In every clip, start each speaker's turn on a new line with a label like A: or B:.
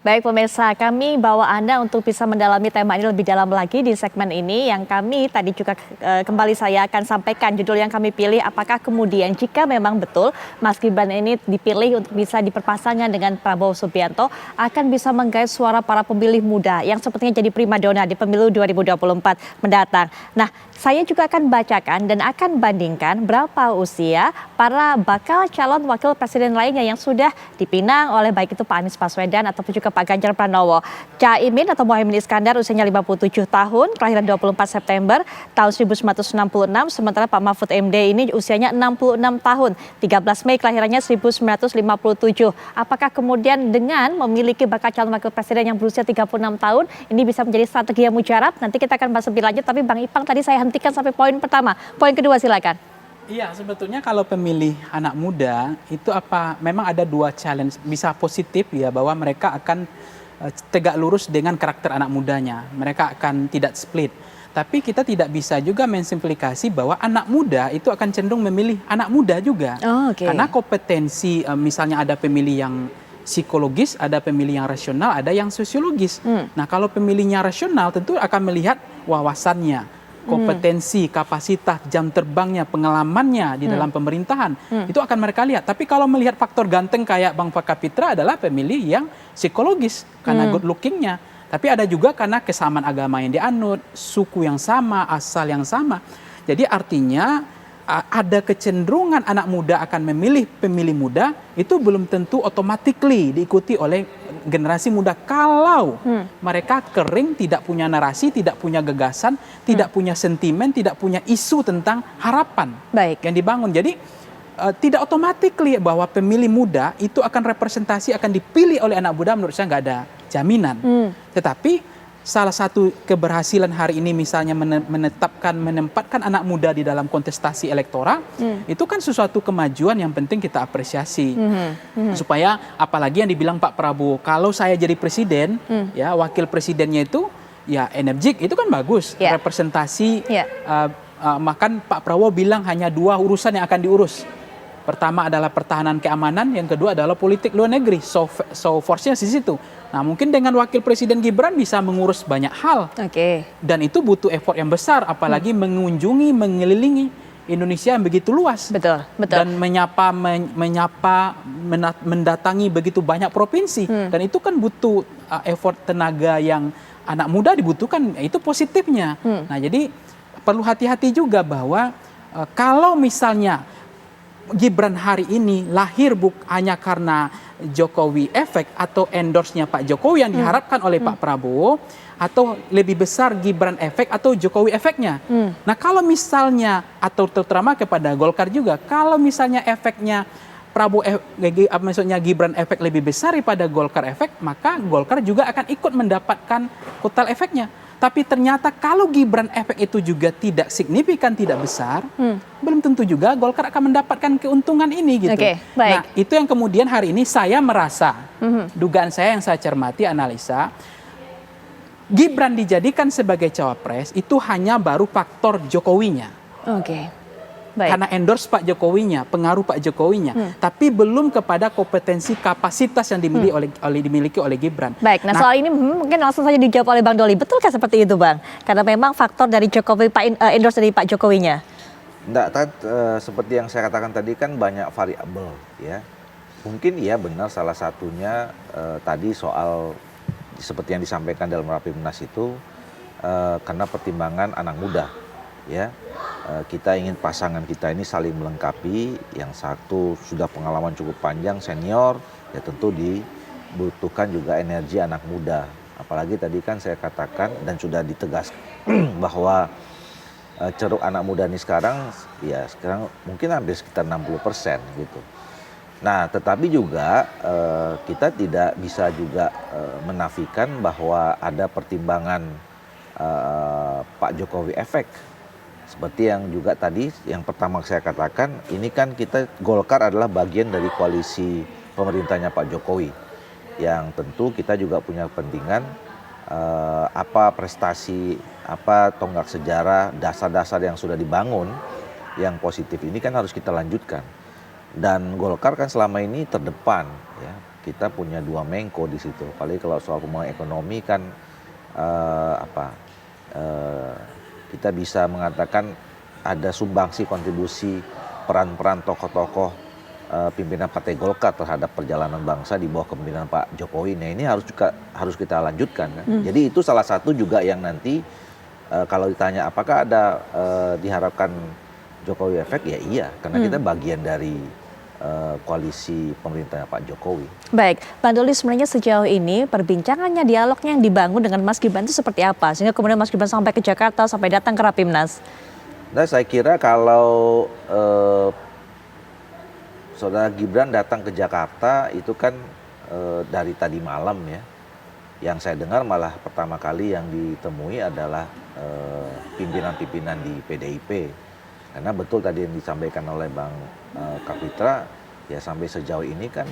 A: Baik pemirsa, kami bawa Anda untuk bisa mendalami tema ini lebih dalam lagi di segmen ini yang kami tadi juga kembali saya akan sampaikan judul yang kami pilih, apakah kemudian jika memang betul Mas Gibran ini dipilih untuk bisa diperpasangan dengan Prabowo Subianto akan bisa menggait suara para pemilih muda yang sepertinya jadi primadona di pemilu 2024 mendatang. Nah, saya juga akan bacakan dan akan bandingkan berapa usia para bakal calon wakil presiden lainnya yang sudah dipinang oleh baik itu Pak Anies Baswedan ataupun juga Pak Ganjar Pranowo. Caimin atau Mohaimin Iskandar usianya 57 tahun, kelahiran 24 September tahun 1966, sementara Pak Mahfud MD ini usianya 66 tahun, 13 Mei kelahirannya 1957. Apakah kemudian dengan memiliki bakal calon wakil presiden yang berusia 36 tahun, ini bisa menjadi strategi yang mujarab? Nanti kita akan bahas lebih lanjut, tapi Bang Ipang tadi saya hentikan sampai poin pertama. Poin kedua silakan.
B: Iya, sebetulnya kalau pemilih anak muda itu memang ada dua challenge, bisa positif ya bahwa mereka akan tegak lurus dengan karakter anak mudanya. Mereka akan tidak split. Tapi kita tidak bisa juga mensimplifikasi bahwa anak muda itu akan cenderung memilih anak muda juga.
A: Oh, okay.
B: Karena kompetensi misalnya ada pemilih yang psikologis, ada pemilih yang rasional, ada yang sosiologis. Nah, kalau pemilihnya rasional tentu akan melihat wawasannya, kompetensi, kapasitas, jam terbangnya, pengalamannya di dalam pemerintahan, itu akan mereka lihat. Tapi kalau melihat faktor ganteng kayak Bang Fakapitra adalah pemilih yang psikologis karena good lookingnya. Tapi ada juga karena kesamaan agama yang dianut, suku yang sama, asal yang sama. Jadi artinya ada kecenderungan anak muda akan memilih pemilih muda, itu belum tentu automatically diikuti oleh generasi muda kalau mereka kering, tidak punya narasi, tidak punya gagasan, tidak punya sentimen, tidak punya isu tentang harapan yang dibangun. Jadi tidak automatically bahwa pemilih muda itu akan representasi, akan dipilih oleh anak muda, menurut saya nggak ada jaminan. Tetapi salah satu keberhasilan hari ini misalnya menempatkan anak muda di dalam kontestasi elektoral, itu kan sesuatu kemajuan yang penting kita apresiasi. Supaya apalagi yang dibilang Pak Prabowo, kalau saya jadi presiden, ya wakil presidennya itu ya energik, itu kan bagus. Representasi, makan Pak Prabowo bilang hanya dua urusan yang akan diurus. Pertama adalah pertahanan keamanan, yang kedua adalah politik luar negeri. So force-nya di situ. Nah, mungkin dengan wakil presiden Gibran bisa mengurus banyak hal. Dan itu butuh effort yang besar, apalagi mengunjungi, mengelilingi Indonesia yang begitu luas. Dan mendatangi begitu banyak provinsi. Dan itu kan butuh effort tenaga yang anak muda dibutuhkan, itu positifnya. Nah, jadi perlu hati-hati juga bahwa kalau misalnya Gibran hari ini lahir hanya karena Jokowi efek atau endorse-nya Pak Jokowi yang diharapkan oleh Pak Prabowo, atau lebih besar Gibran efek atau Jokowi efeknya. Nah, kalau misalnya atau terutama kepada Golkar juga, kalau misalnya efeknya Prabowo maksudnya Gibran efek lebih besar daripada Golkar efek, maka Golkar juga akan ikut mendapatkan kotel efeknya. Tapi ternyata kalau Gibran efek itu juga tidak signifikan, tidak besar, belum tentu juga Golkar akan mendapatkan keuntungan ini gitu. Nah, itu yang kemudian hari ini saya merasa, dugaan saya yang saya cermati, analisa, Gibran dijadikan sebagai cawapres itu hanya baru faktor Jokowinya. Karena endorse Pak Jokowinya, pengaruh Pak Jokowinya, tapi belum kepada kompetensi kapasitas yang dimiliki oleh Gibran.
A: Nah, soal ini mungkin langsung saja dijawab oleh Bang Doli. Betulkah seperti itu, Bang? Karena memang faktor dari Jokowi, endorse dari Pak Jokowinya.
C: Enggak, seperti yang saya katakan tadi kan banyak variabel ya. Mungkin iya benar salah satunya tadi soal seperti yang disampaikan dalam Rapimnas itu karena pertimbangan anak muda ya. Kita ingin pasangan kita ini saling melengkapi, yang satu sudah pengalaman cukup panjang, senior, ya tentu dibutuhkan juga energi anak muda. Apalagi tadi kan saya katakan dan sudah ditegaskan bahwa ceruk anak muda ini sekarang mungkin hampir sekitar 60% gitu. Nah, tetapi juga kita tidak bisa juga menafikan bahwa ada pertimbangan Pak Jokowi efek. Seperti yang juga tadi yang pertama saya katakan, ini kan Golkar adalah bagian dari koalisi pemerintahnya Pak Jokowi, yang tentu kita juga punya kepentingan apa prestasi, apa tonggak sejarah, dasar-dasar yang sudah dibangun yang positif ini kan harus kita lanjutkan. Dan Golkar kan selama ini terdepan ya, kita punya 2 Menko di situ. Apalagi kalau soal pembangunan ekonomi kan kita bisa mengatakan ada sumbangsi kontribusi peran-peran tokoh-tokoh pimpinan Partai Golkar terhadap perjalanan bangsa di bawah kepemimpinan Pak Jokowi. Nah, ini harus kita lanjutkan kan. Jadi itu salah satu juga yang nanti kalau ditanya apakah ada diharapkan Jokowi efek, ya iya, karena kita bagian dari koalisi pemerintah Pak Jokowi. Baik,
A: Bang Doli, sebenarnya sejauh ini perbincangannya, dialognya yang dibangun dengan Mas Gibran itu seperti apa? Sehingga kemudian Mas Gibran sampai ke Jakarta, sampai datang ke Rapimnas.
C: Nah, saya kira kalau Saudara Gibran datang ke Jakarta itu kan dari tadi malam ya. Yang saya dengar malah pertama kali yang ditemui adalah pimpinan-pimpinan di PDIP. Karena betul tadi yang disampaikan oleh Bang Kapitra, ya sampai sejauh ini kan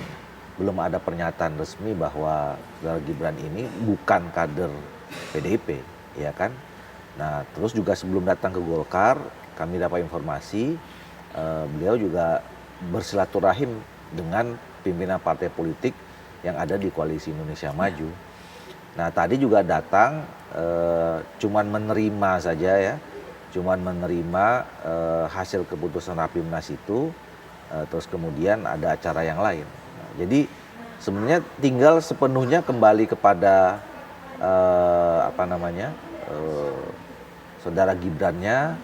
C: belum ada pernyataan resmi bahwa Saudara Gibran ini bukan kader PDIP, ya kan? Nah, terus juga sebelum datang ke Golkar, kami dapat informasi beliau juga bersilaturahim dengan pimpinan partai politik yang ada di Koalisi Indonesia Maju. Nah, tadi juga datang cuman menerima saja ya, cuman menerima hasil keputusan Rapimnas itu, terus kemudian ada acara yang lain. Nah, jadi sebenarnya tinggal sepenuhnya kembali kepada Saudara Gibrannya,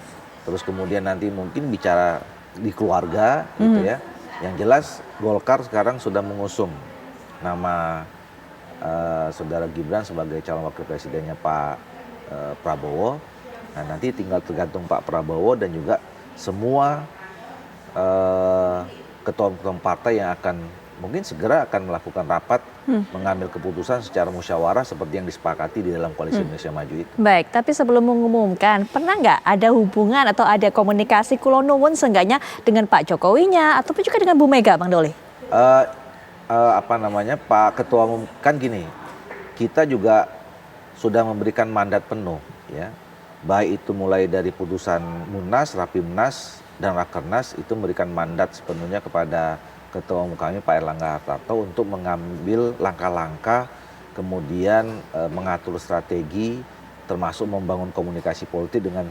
C: terus kemudian nanti mungkin bicara di keluarga gitu ya. Yang jelas Golkar sekarang sudah mengusung nama Saudara Gibran sebagai calon wakil presidennya Pak Prabowo. Nah, nanti tinggal tergantung Pak Prabowo dan juga semua ketua-ketua partai yang mungkin segera akan melakukan rapat mengambil keputusan secara musyawarah seperti yang disepakati di dalam Koalisi Indonesia Maju itu.
A: Baik, tapi sebelum mengumumkan, pernah nggak ada hubungan atau ada komunikasi kulo nuwun seenggaknya dengan Pak Jokowinya ataupun juga dengan Bu Mega, Bang Doli?
C: Pak Ketua Umum kan gini, kita juga sudah memberikan mandat penuh ya, baik itu mulai dari putusan Munas, Rapimnas dan Rakernas itu memberikan mandat sepenuhnya kepada Ketua Umum kami Pak Erlangga Hartarto untuk mengambil langkah-langkah, kemudian mengatur strategi, termasuk membangun komunikasi politik dengan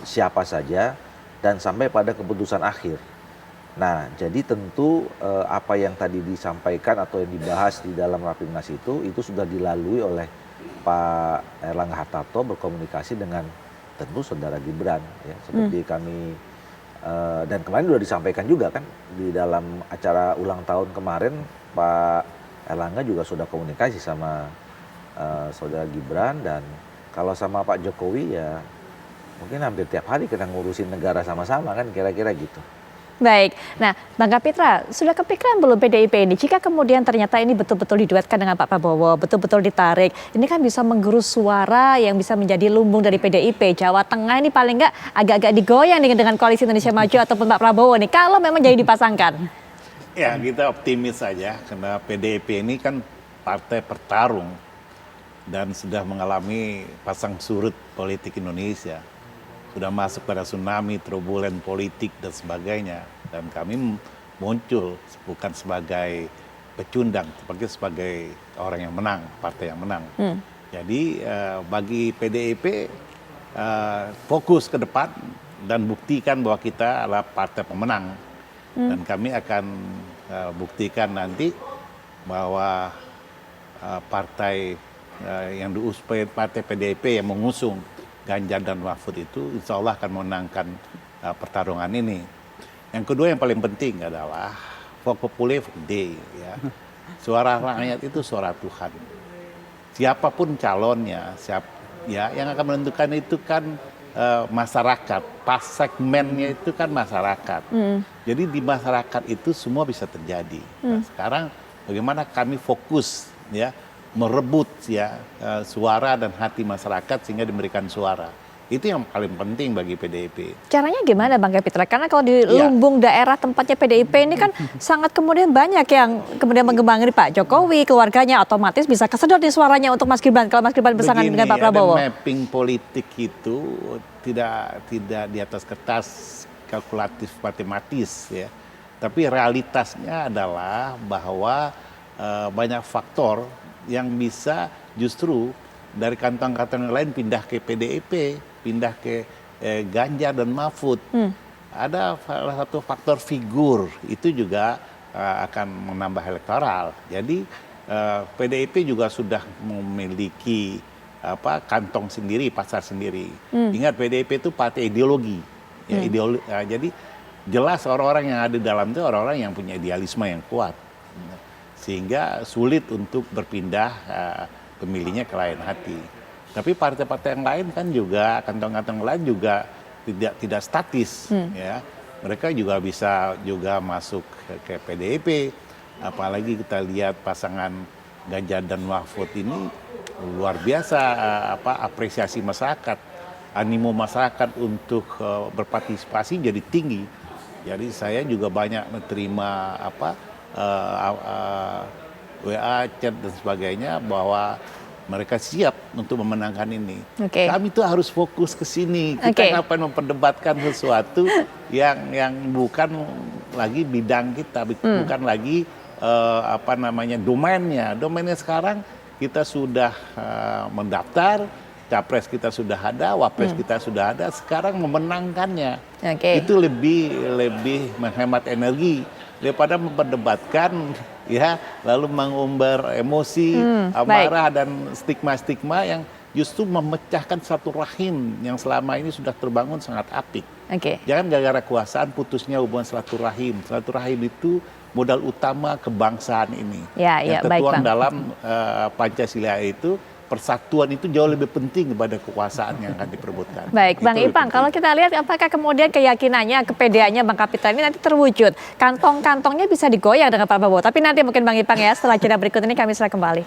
C: siapa saja dan sampai pada keputusan akhir. Nah, jadi tentu apa yang tadi disampaikan atau yang dibahas di dalam Rapimnas itu sudah dilalui oleh Pak Erlangga Hartarto berkomunikasi dengan tentu Saudara Gibran ya, seperti kami dan kemarin sudah disampaikan juga kan di dalam acara ulang tahun kemarin Pak Erlangga juga sudah komunikasi sama Saudara Gibran, dan kalau sama Pak Jokowi ya mungkin hampir tiap hari kita ngurusin negara sama-sama kan, kira-kira gitu.
A: Baik, nah Bang Kapitra, sudah kepikiran belum PDIP ini jika kemudian ternyata ini betul-betul diduetkan dengan Pak Prabowo, betul-betul ditarik, ini kan bisa menggerus suara yang bisa menjadi lumbung dari PDIP. Jawa Tengah ini paling nggak agak-agak digoyang dengan Koalisi Indonesia Maju ataupun Pak Prabowo nih, kalau memang jadi dipasangkan.
D: Ya, kita optimis saja karena PDIP ini kan partai pertarung dan sudah mengalami pasang surut politik Indonesia. Sudah masuk pada tsunami, turbulen politik dan sebagainya. Dan kami muncul bukan sebagai pecundang, tapi sebagai orang yang menang, partai yang menang. Jadi bagi PDIP fokus ke depan dan buktikan bahwa kita adalah partai pemenang. Dan kami akan buktikan nanti bahwa partai yang diusung, partai PDIP yang mengusung Ganjar dan Mahfud itu insya Allah akan memenangkan pertarungan ini. Yang kedua yang paling penting adalah vote populi vote Dei, ya. Suara rakyat itu suara Tuhan. Siapapun calonnya, yang akan menentukan itu kan masyarakat. Pas segmennya itu kan masyarakat. Jadi di masyarakat itu semua bisa terjadi. Nah, sekarang bagaimana kami fokus ya merebut ya suara dan hati masyarakat sehingga diberikan suara. Itu yang paling penting bagi PDIP.
A: Caranya gimana Bang Kapitra? Karena kalau di lumbung daerah tempatnya PDIP ini kan sangat kemudian banyak yang kemudian menggembangi Pak Jokowi, keluarganya, otomatis bisa kesedot di suaranya untuk Mas Gibran kalau Mas Gibran berpasangan dengan Pak Prabowo.
D: Mapping politik itu tidak di atas kertas kalkulatif matematis ya. Tapi realitasnya adalah bahwa banyak faktor yang bisa justru dari kantong-kantong yang lain pindah ke PDIP, pindah ke Ganjar dan Mahfud. Ada salah satu faktor figur itu juga akan menambah elektoral. Jadi PDIP juga sudah memiliki kantong sendiri, pasar sendiri. Ingat PDIP itu partai ideologi. Ya, jadi jelas orang-orang yang ada di dalam itu orang-orang yang punya idealisme yang kuat. Sehingga sulit untuk berpindah pemilihnya ke lain hati. Tapi partai-partai yang lain kan juga, kantong-kantong lain juga tidak statis. Ya. Mereka juga bisa juga masuk ke PDIP. Apalagi kita lihat pasangan Ganjar dan Mahfud ini luar biasa apresiasi masyarakat, animo masyarakat untuk berpartisipasi jadi tinggi. Jadi saya juga banyak menerima WA, chat dan sebagainya bahwa mereka siap untuk memenangkan ini. Kami tuh harus fokus ke sini. Kita ngapain memperdebatkan sesuatu yang bukan lagi bidang kita, bukan lagi domainnya. Domainnya sekarang kita sudah mendaftar, capres kita sudah ada, wapres kita sudah ada. Sekarang memenangkannya itu lebih menghemat energi daripada memperdebatkan, ya, lalu mengumbar emosi, amarah dan stigma-stigma yang justru memecahkan satu rahim yang selama ini sudah terbangun sangat apik. Jangan gara-gara kekuasaan putusnya hubungan silaturahim. Silaturahim itu modal utama kebangsaan ini. Yang tertuang dalam Pancasila itu, persatuan itu jauh lebih penting daripada kekuasaan yang akan diperebutkan.
A: Baik, Bang Ipang, kalau kita lihat apakah kemudian keyakinannya, kepedeannya Bang Kapitra ini nanti terwujud, kantong-kantongnya bisa digoyang dengan Pak Prabowo. Tapi nanti mungkin Bang Ipang ya, setelah jeda berikut ini kami segera kembali.